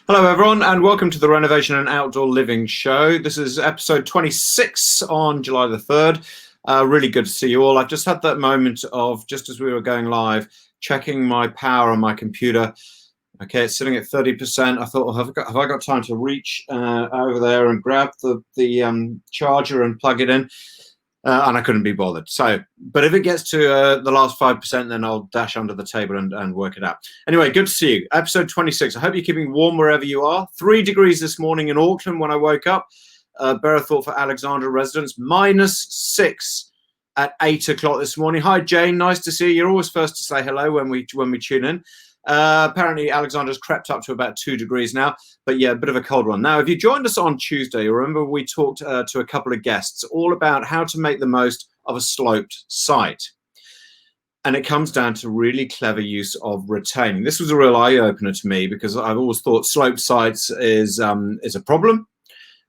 Hello, everyone, and welcome to the Renovation and Outdoor Living Show. This is episode 26 on July the 3rd. Really good to see you all. I've just had that moment of, just as we were going live, checking my power on my computer. Okay, it's sitting at 30%. I thought, well, have I got time to reach over there and grab the charger and plug it in? And I couldn't be bothered. But if it gets to the last 5%, then I'll dash under the table and work it out. Anyway, good to see you. Episode 26. I hope you're keeping warm wherever you are. 3 degrees this morning in Auckland when I woke up. Berethorpe for Alexandra residents, -6 at 8 o'clock this morning. Hi, Jane. Nice to see you. You're always first to say hello when we tune in. Apparently, Alexandra's crept up to about 2 degrees now, but yeah, a bit of a cold one. Now, if you joined us on Tuesday, remember we talked to a couple of guests all about how to make the most of a sloped site. And it comes down to really clever use of retaining. This was a real eye-opener to me because I've always thought sloped sites is a problem.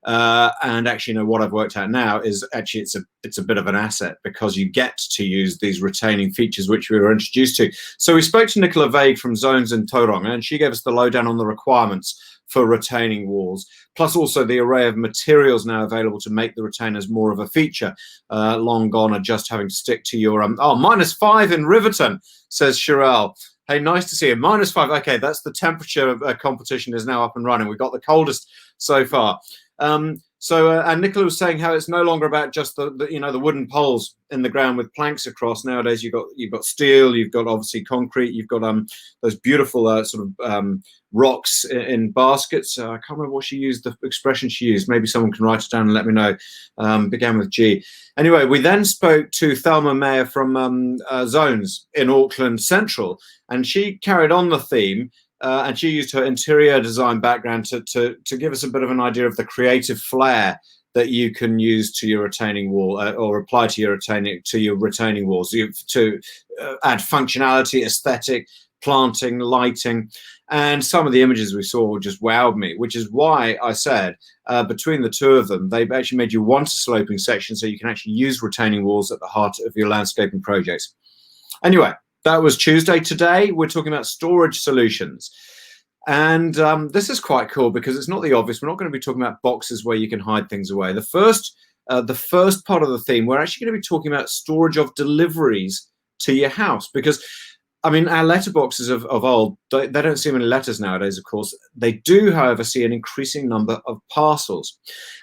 And actually, what I've worked out now is actually it's a bit of an asset because you get to use these retaining features which we were introduced to. So we spoke to Nicola Vague from Zones in Tauranga, and she gave us the lowdown on the requirements for retaining walls, plus also the array of materials now available to make the retainers more of a feature. Long gone are just having to stick to your -5 in Riverton, says Sherelle. Hey, nice to see you. -5. Okay, that's the temperature competition is now up and running. We've got the coldest so far. And Nicola was saying how it's no longer about just the wooden poles in the ground with planks across. Nowadays, you've got steel, you've got obviously concrete, you've got those beautiful rocks in baskets. I can't remember what she used, the expression she used. Maybe someone can write it down and let me know. Began with G. Anyway, we then spoke to Thelma Mayer from Zones in Auckland Central, and she carried on the theme. And she used her interior design background to give us a bit of an idea of the creative flair that you can use to your retaining wall or apply to your retaining walls to add functionality, aesthetic, planting, lighting. And some of the images we saw just wowed me, which is why I said between the two of them, they've actually made you want a sloping section so you can actually use retaining walls at the heart of your landscaping projects. Anyway, that was Tuesday. Today, we're talking about storage solutions. And this is quite cool because it's not the obvious. We're not going to be talking about boxes where you can hide things away. The first part of the theme, we're actually going to be talking about storage of deliveries to your house. Because, I mean, our letterboxes of old, they don't see many letters nowadays, of course. They do, however, see an increasing number of parcels.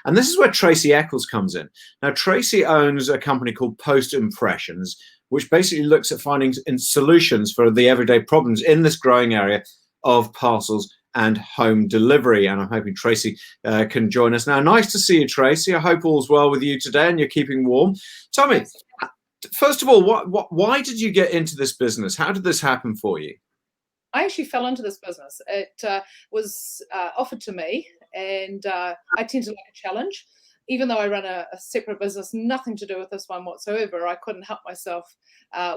And this is where Tracy Eccles comes in. Now, Tracy owns a company called Post Impressions, which basically looks at finding solutions for the everyday problems in this growing area of parcels and home delivery. And I'm hoping Tracy can join us now. Nice to see you, Tracy. I hope all's well with you today and you're keeping warm. Tell me, first of all, why did you get into this business? How did this happen for you? I actually fell into this business. It was offered to me, and I tend to like a challenge. Even though I run a separate business, nothing to do with this one whatsoever, I couldn't help myself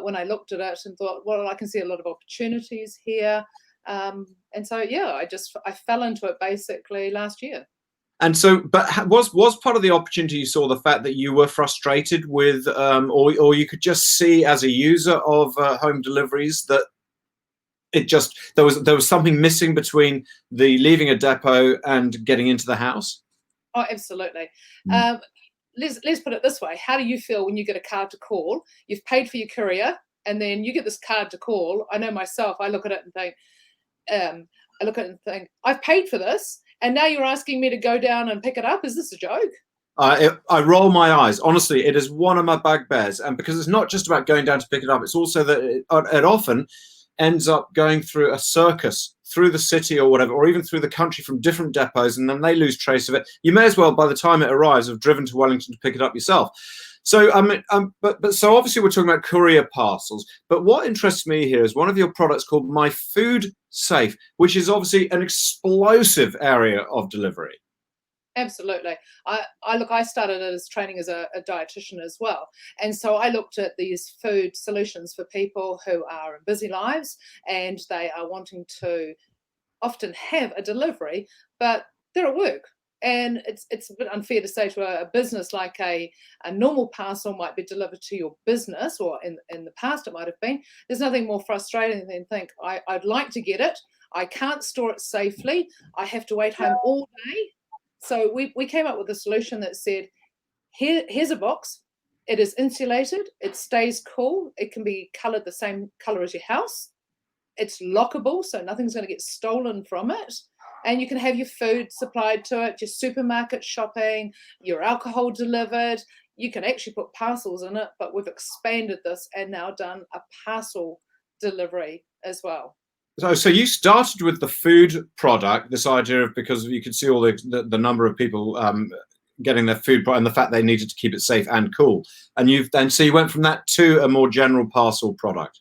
when I looked at it and thought, well, I can see a lot of opportunities here. And so, yeah, I fell into it basically last year. And so, but was part of the opportunity you saw the fact that you were frustrated with, or you could just see as a user of home deliveries that there was something missing between the leaving a depot and getting into the house? Oh, absolutely. Let's put it this way. How do you feel when you get a card to call? You've paid for your courier, and then you get this card to call. I know myself, I look at it and think, I've paid for this, and now you're asking me to go down and pick it up? Is this a joke? I roll my eyes. Honestly, it is one of my bugbears. And because it's not just about going down to pick it up, it's also that it often ends up going through a circus through the city or whatever, or even through the country from different depots, and then they lose trace of it. You may as well, by the time it arrives, have driven to Wellington to pick it up yourself. So, so obviously we're talking about courier parcels. But what interests me here is one of your products called My Food Safe, which is obviously an explosive area of delivery. Absolutely. I started as training as a dietitian as well. And so I looked at these food solutions for people who are in busy lives and they are wanting to often have a delivery, but they're at work. And it's a bit unfair to say to a business like a normal parcel might be delivered to your business, or in the past it might have been. There's nothing more frustrating than think, I'd like to get it. I can't store it safely. I have to wait home all day. So we came up with a solution that said, here's a box. It is insulated. It stays cool. It can be colored the same color as your house. It's lockable, so nothing's going to get stolen from it. And you can have your food supplied to it, your supermarket shopping, your alcohol delivered. You can actually put parcels in it, but we've expanded this and now done a parcel delivery as well. So you started with the food product, this idea of, because you could see all the number of people getting their food and the fact they needed to keep it safe and cool. And so you went from that to a more general parcel product.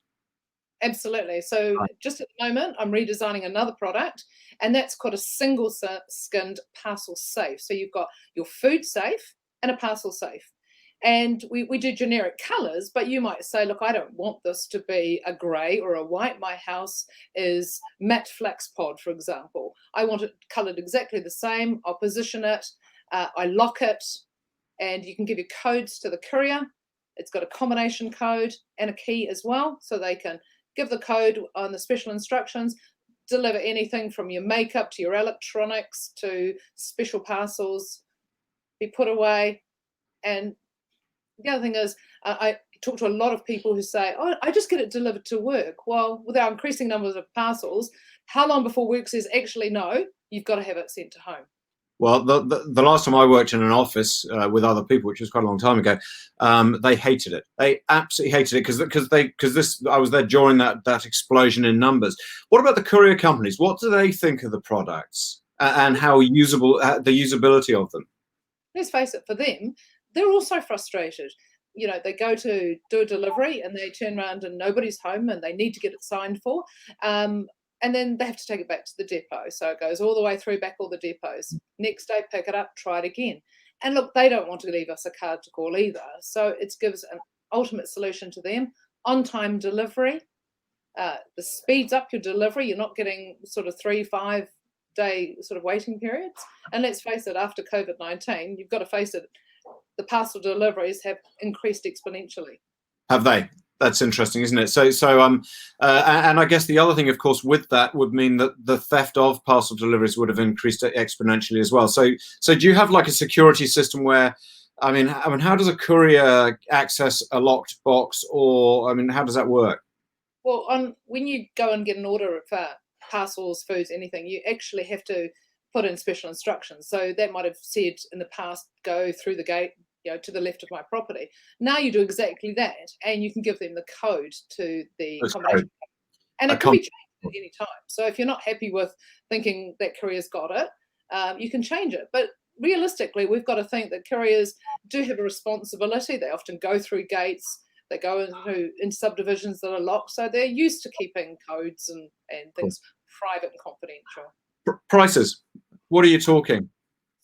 Absolutely. So just at the moment, I'm redesigning another product, and that's called a single skinned parcel safe. So you've got your food safe and a parcel safe. And we do generic colors, but you might say, look, I don't want this to be a gray or a white. My house is matte flax pod, for example. I want it colored exactly the same. I'll position it. I lock it, and you can give your codes to the courier. It's got a combination code and a key as well, so they can give the code on the special instructions, deliver anything from your makeup to your electronics to special parcels, be put away. And the other thing is, I talk to a lot of people who say, oh, I just get it delivered to work. Well, with our increasing numbers of parcels, how long before work says, actually, no, you've got to have it sent to home? Well, the last time I worked in an office with other people, which was quite a long time ago, they hated it. They absolutely hated it because I was there during that explosion in numbers. What about the courier companies? What do they think of the products and how usable the usability of them? Let's face it, for them, they're also frustrated. You know, they go to do a delivery and they turn around and nobody's home and they need to get it signed for. And then they have to take it back to the depot. So it goes all the way through back all the depots. Next day, pick it up, try it again. And look, they don't want to leave us a card to call either. So it gives an ultimate solution to them. On-time delivery. The speeds up your delivery. You're not getting sort of 3-5 day sort of waiting periods. And let's face it, after COVID-19, you've got to face it, the parcel deliveries have increased exponentially. Have they? That's interesting, isn't it? And I guess the other thing, of course, with that would mean that the theft of parcel deliveries would have increased exponentially as well. So do you have like a security system where, I mean, how does a courier access a locked box, or how does that work? Well, when you go and get an order for parcels, foods, anything, you actually have to put in special instructions. So that might have said in the past, go through the gate, to the left of my property. Now you do exactly that, and you can give them the code to the combination. And it can be changed at any time. So if you're not happy with thinking that courier's got it, you can change it. But realistically, we've got to think that couriers do have a responsibility. They often go through gates. They go into subdivisions that are locked. So they're used to keeping codes and things private and confidential. Prices. What are you talking?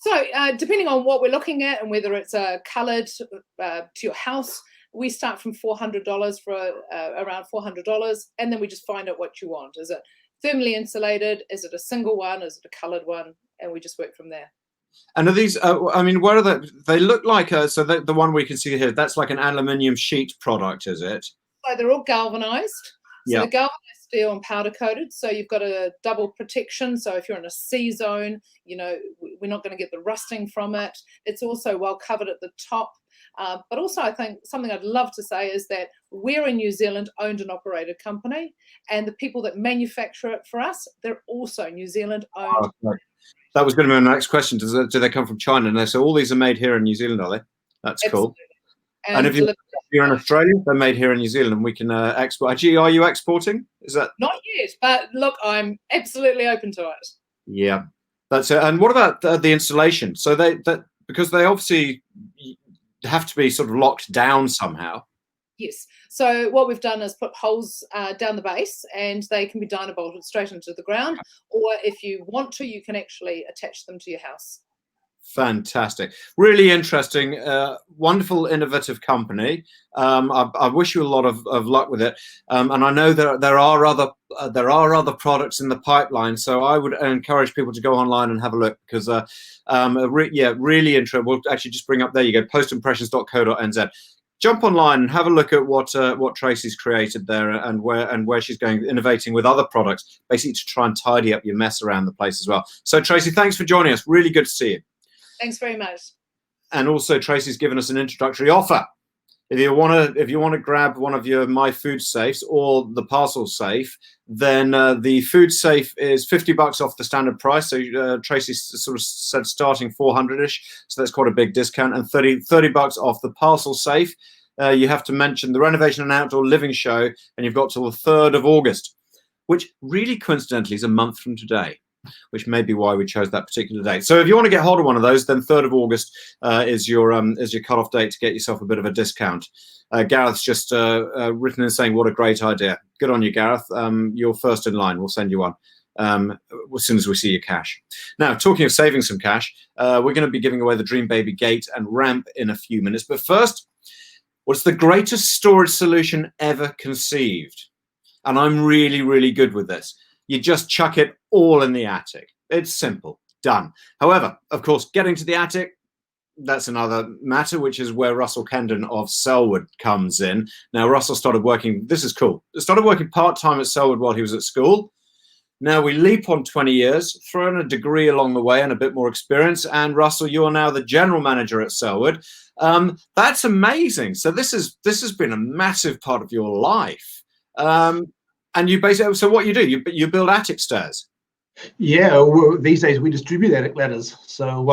So depending on what we're looking at and whether it's coloured to your house, we start from $400 for around $400, and then we just find out what you want. Is it thermally insulated? Is it a single one? Is it a coloured one? And we just work from there. And are these, what are they? They look like, so the one we can see here, that's like an aluminium sheet product, is it? So they're all galvanised. So yeah. The galvanised steel and powder coated, so you've got a double protection. So if you're in a C zone, we're not going to get the rusting from it. It's also well covered at the top. But also, I think something I'd love to say is that we're a New Zealand owned and operated company, and the people that manufacture it for us, they're also New Zealand owned. Oh, right. That was going to be my next question. Do they come from China? And so all these are made here in New Zealand, are they? That's Absolutely. Cool. And if you're in Australia, they're made here in New Zealand, and we can export. Actually, are you exporting? Is that not yet? But look, I'm absolutely open to it. Yeah, that's it. And what about the installation? So because they obviously have to be sort of locked down somehow. Yes. So what we've done is put holes down the base, and they can be dynabolted straight into the ground. Or if you want to, you can actually attach them to your house. Fantastic, really interesting, wonderful, innovative company. I wish you a lot of luck with it, and I know there are other products in the pipeline. So I would encourage people to go online and have a look, because really interesting. We'll actually just bring up, there you go, postimpressions.co.nz. jump online and have a look at what Tracy's created there, and where she's going, innovating with other products, basically to try and tidy up your mess around the place as well. So Tracy, thanks for joining us. Really good to see you. Thanks very much. And also Tracy's given us an introductory offer. If you want to grab one of your My Food Safes or the parcel safe, then the food safe is $50 off the standard price. So Tracy sort of said starting 400-ish, so that's quite a big discount, and $30 off the parcel safe. You have to mention the Renovation and Outdoor Living Show, and you've got till the 3rd of August, which really coincidentally is a month from today, which may be why we chose that particular date. So if you want to get hold of one of those, then 3rd of August is your cut-off date to get yourself a bit of a discount. Gareth's just written in saying, what a great idea. Good on you, Gareth. You're first in line. We'll send you one as soon as we see your cash. Now, talking of saving some cash, we're going to be giving away the Dream Baby gate and ramp in a few minutes. But first, what's the greatest storage solution ever conceived? And I'm really, really good with this. You just chuck it all in the attic. It's simple, done. However, of course, getting to the attic, that's another matter, which is where Russell Kendon of Selwood comes in. Now, Russell started working, this is cool, started working part-time at Selwood while he was at school. Now we leap on 20 years, throw in a degree along the way and a bit more experience, and Russell, you're now the general manager at Selwood. That's amazing. So this has been a massive part of your life. And you basically, so what you do, you build attic stairs. Yeah, well, these days we distribute attic ladders. So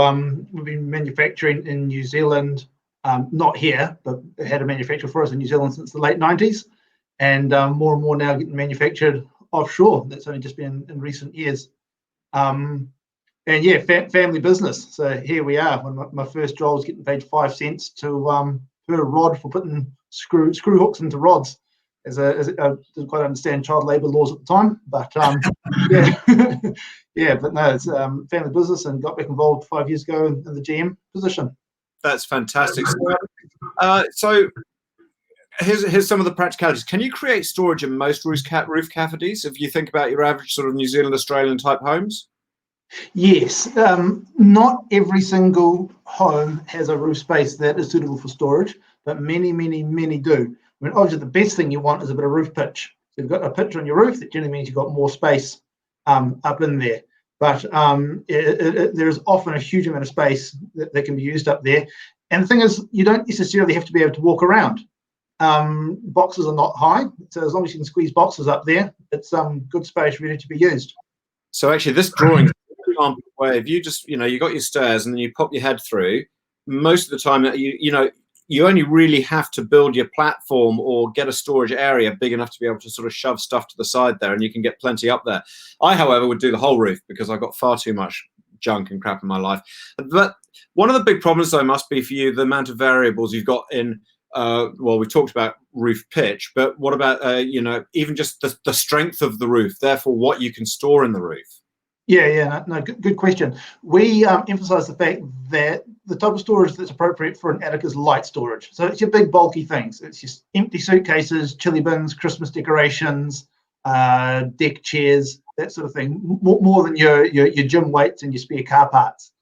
we've been manufacturing in New Zealand, not here, but had a manufacturer for us in New Zealand since the late 90s. And more and more now getting manufactured offshore. That's only just been in recent years. And yeah, family business. So here we are. When my first job was getting paid 5 cents per rod for putting screw hooks into rods. I didn't quite understand child labour laws at the time, but yeah, yeah. But no, it's family business, and got back involved 5 years ago in the GM position. That's fantastic. So here's some of the practicalities. Can you create storage in most roof cavities if you think about your average sort of New Zealand, Australian type homes? Yes, not every single home has a roof space that is suitable for storage, but many do. I mean, obviously, the best thing you want is a bit of roof pitch. So you've got a pitch on your roof, that generally means you've got more space up in there. But there's often a huge amount of space that can be used up there. And the thing is, you don't necessarily have to be able to walk around. Boxes are not high, so as long as you can squeeze boxes up there, it's good space ready to be used. So actually, this drawing is an example where if you just, you got your stairs and then you pop your head through, most of the time, you only really have to build your platform or get a storage area big enough to be able to sort of shove stuff to the side there, and you can get plenty up there. I, however, would do the whole roof because I've got far too much junk and crap in my life. But one of the big problems, though, must be for you the amount of variables you've got in, well, we talked about roof pitch, but what about, even just the strength of the roof, therefore what you can store in the roof? Yeah, no, good question. We emphasize the fact that the type of storage that's appropriate for an attic is light storage. So it's your big bulky things. It's just empty suitcases, chili bins, Christmas decorations, deck chairs, that sort of thing, more than your gym weights and your spare car parts.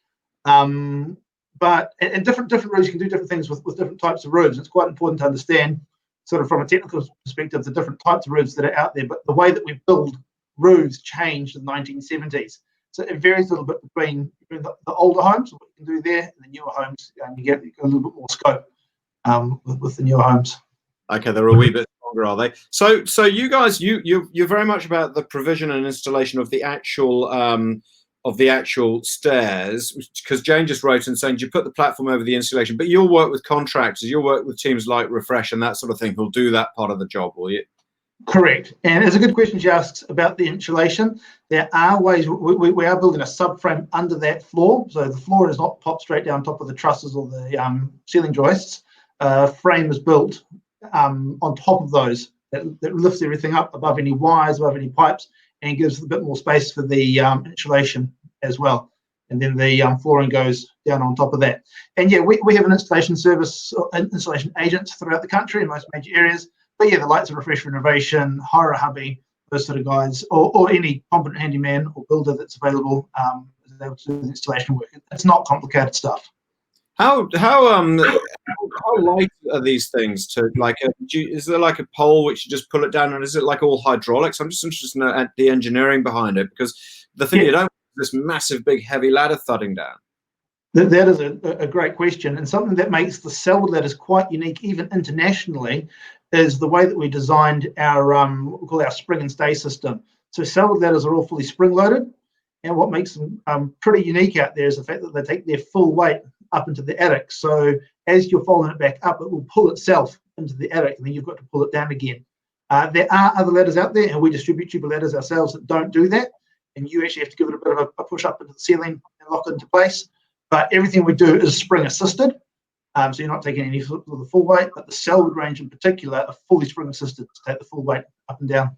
But and different roofs, you can do different things with different types of roofs. It's quite important to understand, sort of from a technical perspective, the different types of roofs that are out there. But the way that we build roofs changed in the 1970s, so it varies a little bit between the older homes, what you can do there, and the newer homes. You get a little bit more scope with the newer homes. Okay, they're a wee bit stronger, are they? So you guys, you're very much about the provision and installation of the actual stairs, because Jane just wrote in saying you put the platform over the installation, but you'll work with contractors, you'll work with teams like Refresh and that sort of thing who'll do that part of the job, will you? Correct. And it's a good question she asks about the insulation. There are ways, we are building a subframe under that floor. So the floor is not popped straight down top of the trusses or the ceiling joists. Frame is built on top of those that lifts everything up above any wires, above any pipes, and gives a bit more space for the insulation as well. And then the flooring goes down on top of that. And yeah, we have an installation service, installation agents throughout the country in most major areas. But yeah, the likes of Refresh, Renovation, Hira Hubby, those sort of guys, or any competent handyman or builder that's available is able to do the installation work. It's not complicated stuff. How how light are these things? To like, is there like a pole which you just pull it down, and is it like all hydraulics? I'm just interested in the engineering behind it, because the thing you don't want is this massive, big, heavy ladder thudding down. That is a great question, and something that makes the Selwood ladders quite unique, even internationally, is the way that we designed our what we call our spring and stay system. So Selwood ladders are all fully spring loaded, and what makes them pretty unique out there is the fact that they take their full weight up into the attic. So as you're folding it back up, it will pull itself into the attic, and then you've got to pull it down again. There are other ladders out there, and we distribute cheaper ladders ourselves that don't do that, and you actually have to give it a bit of a push up into the ceiling and lock it into place. But everything we do is spring assisted, so you're not taking any of the full weight. But the Selwood range in particular are fully spring assisted to take the full weight up and down.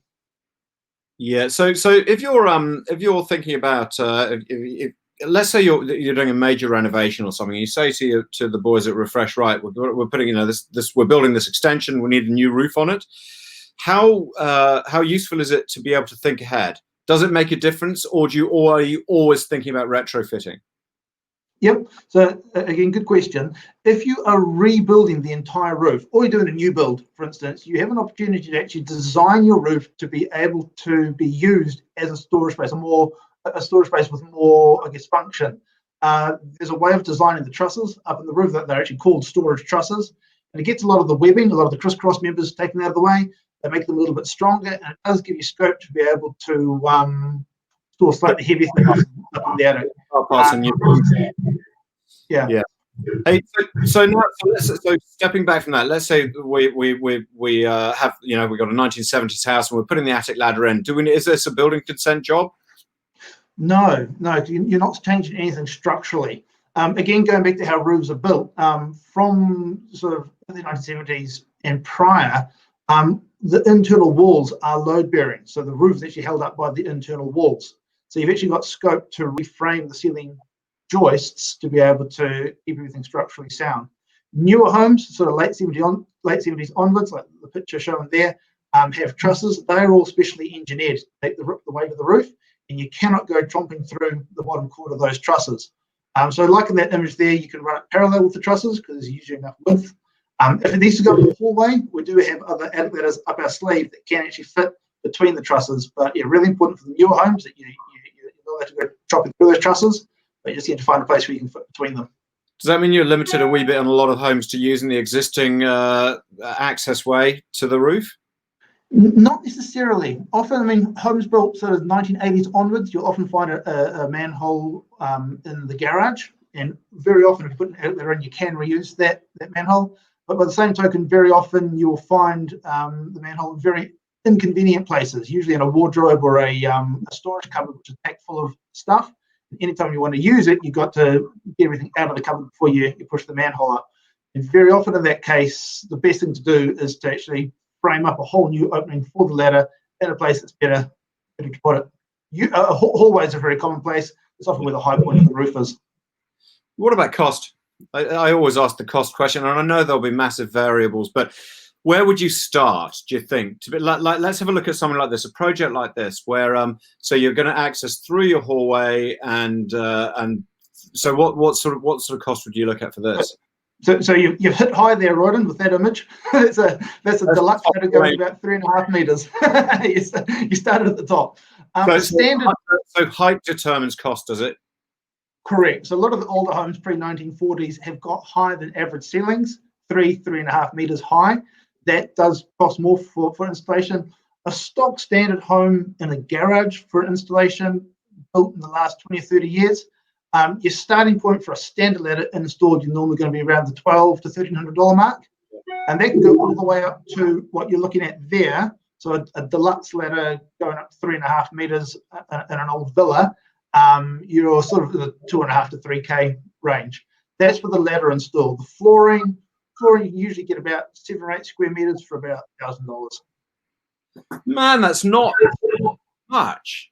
Yeah. So if you're thinking about if let's say you're doing a major renovation or something, you say to the boys at Refresh, right, we're putting we're building this extension, we need a new roof on it. How useful is it to be able to think ahead? Does it make a difference, or are you always thinking about retrofitting? Yep. So again, good question. If you are rebuilding the entire roof, or you're doing a new build, for instance, you have an opportunity to actually design your roof to be able to be used as a storage space, a storage space with more, I guess, function. There's a way of designing the trusses up in the roof that they're actually called storage trusses, and it gets a lot of the webbing, a lot of the crisscross members taken out of the way. They make them a little bit stronger, and it does give you scope to be able to store slightly heavier things up in the attic. Yeah. Hey, so stepping back from that, let's say we have we got a 1970s house and we're putting the attic ladder in. Is this a building consent job? No, you're not changing anything structurally. Again, going back to how roofs are built, from sort of the 1970s and prior, the internal walls are load bearing. So the roof is actually held up by the internal walls. So you've actually got scope to reframe the ceiling joists to be able to keep everything structurally sound. Newer homes, sort of late 70s onwards, like the picture shown there, have trusses. They're all specially engineered to take the weight of the roof, and you cannot go tromping through the bottom cord of those trusses. So like in that image there, you can run it parallel with the trusses because there's usually enough width. If it needs to go the full way, we do have other attic ladders up our sleeve that can actually fit between the trusses. But yeah, really important for the newer homes that you don't have to go chopping through those trusses, but you just need to find a place where you can fit between them. Does that mean you're limited a wee bit on a lot of homes to using the existing access way to the roof? Not necessarily. Often, I mean, homes built sort of 1980s onwards, you'll often find a manhole in the garage, and very often if you put an outlet in, you can reuse that manhole. But by the same token, very often you'll find the manhole in very inconvenient places, usually in a wardrobe or a storage cupboard, which is packed full of stuff. Anytime you want to use it, you've got to get everything out of the cupboard before you push the manhole up. And very often in that case, the best thing to do is to actually frame up a whole new opening for the ladder in a place that's better to put it. Hallways are very commonplace. It's often where the high point of the roof is. What about cost? I always ask the cost question, and I know there'll be massive variables, but where would you start, do you think? Let's have a look at something like this, a project like this, where so you're going to access through your hallway, and so what sort of cost would you look at for this? So you've hit high there, Rodden, with that image. that's a deluxe ladder going about 3.5 meters. You started at the top. So height determines cost, does it? Correct. So a lot of the older homes pre-1940s have got higher than average ceilings, 3.5 meters high. That does cost more for installation. A stock standard home in a garage for an installation built in the last 20 or 30 years, your starting point for a standard ladder installed, you're normally going to be around the $1,200 to $1,300 mark. And that can go all the way up to what you're looking at there. So a deluxe ladder going up 3.5 meters in an old villa, you're sort of in the 2.5 to 3K range. That's for the ladder installed. The flooring you usually get about 7 or 8 square meters for about $1,000. Man, that's not much.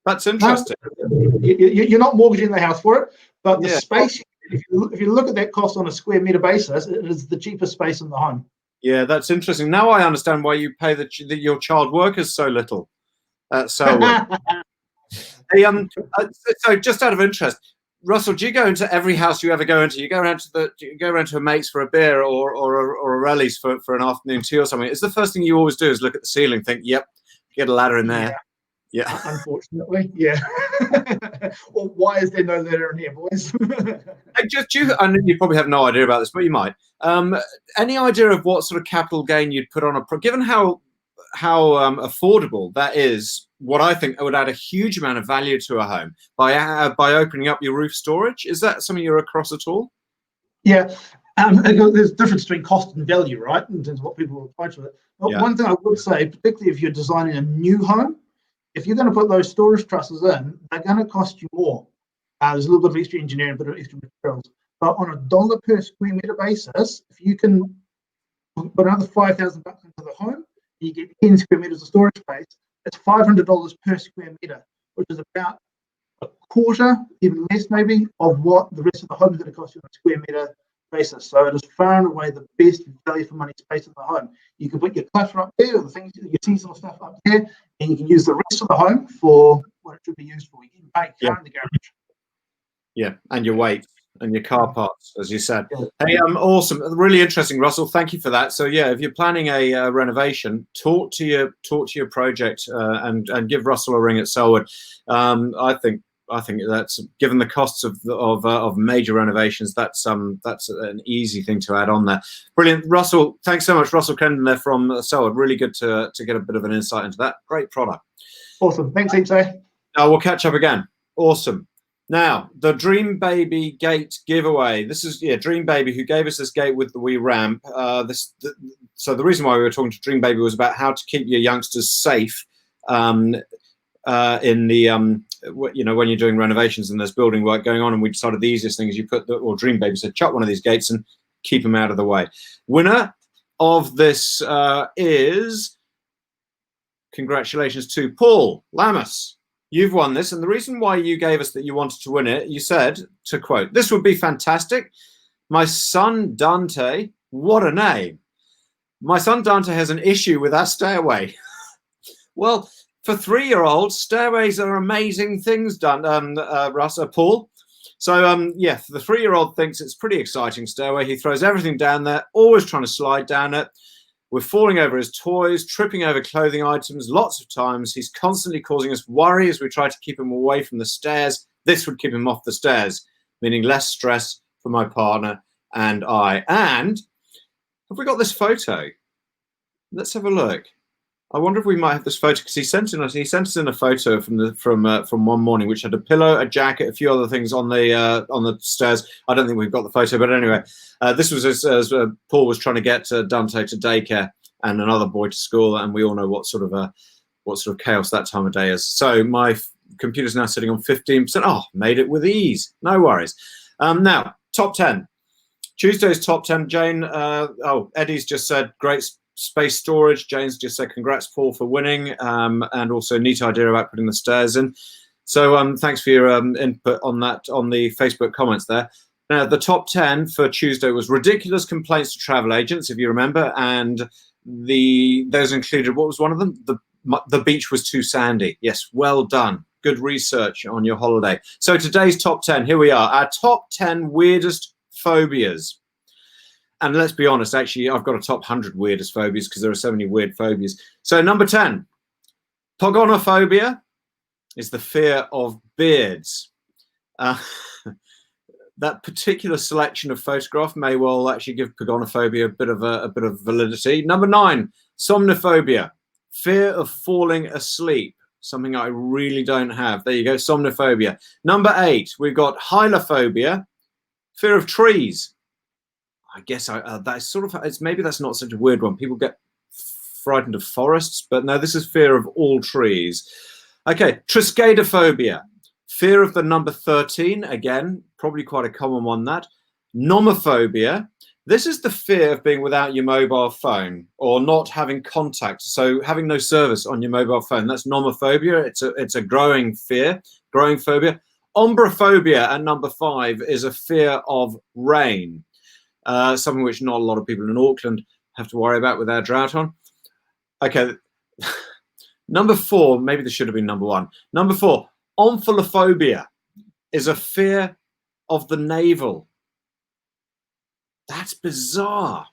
That's interesting. No, you're not mortgaging the house for it, but the space, if you look at that cost on a square meter basis, it is the cheapest space in the home. Yeah, that's interesting. Now I understand why you pay your child workers so little. Hey, so just out of interest, Russell, do you go into every house you ever go into? You go around to a mate's for a beer or a rallies for an afternoon tea or something. Is the first thing you always do is look at the ceiling, think, "Yep, get a ladder in there." Yeah. Unfortunately, yeah. Or why is there no ladder in here, boys? I know you probably have no idea about this, but you might. Any idea of what sort of capital gain you'd put on given how affordable that is? What I think would add a huge amount of value to a home by opening up your roof storage. Is that something you're across at all? Yeah. There's a difference between cost and value, right? In terms of what people will apply to it. But one thing I would say, particularly if you're designing a new home, if you're going to put those storage trusses in, they're going to cost you more. There's a little bit of extra engineering, a bit of extra materials. But on a dollar per square meter basis, if you can put another $5,000 into the home, you get 10 square meters of storage space, it's $500 per square meter, which is about a quarter, even less maybe, of what the rest of the home is going to cost you on a square meter basis. So it is far and away the best value for money space in the home. You can put your clutter up there, or the things, your seasonal stuff up there, and you can use the rest of the home for what it should be used for. You can make car in the garage. Yeah, and your weight and your car parts, as you said. Hey, awesome, really interesting, Russell. Thank you for that. So yeah, if you're planning a renovation, talk to your project and give Russell a ring at Selwood. I think that's, given the costs of major renovations, that's an easy thing to add on there. Brilliant, Russell. Thanks so much, Russell Kendon there from Selwood. Really good to get a bit of an insight into that. Great product. Awesome. Thanks, Ipso. We'll catch up again. Awesome. Now, the Dream Baby gate giveaway. This is Dream Baby, who gave us this gate with the wee ramp. So the reason why we were talking to Dream Baby was about how to keep your youngsters safe in the when you're doing renovations and there's building work going on. And we decided the easiest thing is Dream Baby said, chuck one of these gates and keep them out of the way. Winner of this is, congratulations to Paul Lammas. You've won this, and the reason why you gave us that you wanted to win it, you said, to quote, "This would be fantastic. My son Dante," what a name. "My son Dante has an issue with our stairway." Well, for 3-year-olds, stairways are amazing things, Paul. So the 3-year-old thinks it's pretty exciting stairway. He throws everything down there, always trying to slide down it. We're falling over his toys, tripping over clothing items lots of times. He's constantly causing us worry as we try to keep him away from the stairs. This would keep him off the stairs, meaning less stress for my partner and I. And have we got this photo? Let's have a look. I wonder if we might have this photo, because he sent us in a photo from one morning, which had a pillow, a jacket, a few other things on the stairs. I don't think we've got the photo, but anyway, this was as Paul was trying to get Dante to daycare and another boy to school, and we all know what sort of chaos that time of day is. So my computer's now sitting on 15%. Oh, made it with ease. No worries. Now, top 10. Tuesday's top 10. Jane. Eddie's just said great space storage. Jane's just said congrats, Paul, for winning, and also neat idea about putting the stairs in. So thanks for your input on that on the Facebook comments there. Now, the top 10 for Tuesday was ridiculous complaints to travel agents, if you remember, and those included, what was one of them? The beach was too sandy. Yes, well done. Good research on your holiday. So today's top 10, here we are, our top 10 weirdest phobias. And let's be honest, actually, I've got a top 100 weirdest phobias because there are so many weird phobias. So number 10, pogonophobia is the fear of beards. That particular selection of photograph may well actually give pogonophobia a bit of validity. Number 9, somnophobia, fear of falling asleep, something I really don't have. There you go, somnophobia. Number 8, we've got hylophobia, fear of trees. I guess that's sort of, maybe that's not such a weird one. People get frightened of forests, but no, this is fear of all trees. Okay, triskaidekaphobia, fear of the number 13. Again, probably quite a common one, that. Nomophobia, this is the fear of being without your mobile phone or not having contact, so having no service on your mobile phone. That's nomophobia. It's a growing fear, growing phobia. Ombrophobia at number 5 is a fear of rain. Something which not a lot of people in Auckland have to worry about with our drought on. Okay, number 4, maybe this should have been number 1. Number 4, omphallophobia is a fear of the navel. That's bizarre.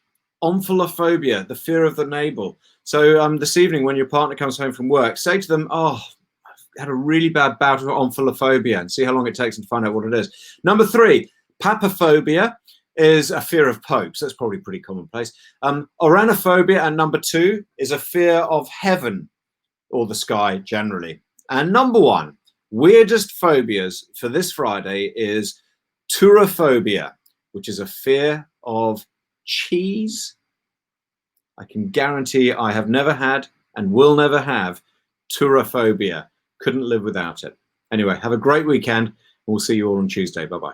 Omphallophobia, the fear of the navel. So this evening, when your partner comes home from work, say to them, oh, I've had a really bad bout of omphallophobia, and see how long it takes and find out what it is. Number 3, papophobia is a fear of popes. That's probably pretty commonplace. Oranophobia, and number 2 is a fear of heaven or the sky generally. And number 1, weirdest phobias for this Friday is turophobia, which is a fear of cheese. I can guarantee I have never had and will never have turophobia. Couldn't live without it. Anyway, have a great weekend. We'll see you all on Tuesday. Bye-bye.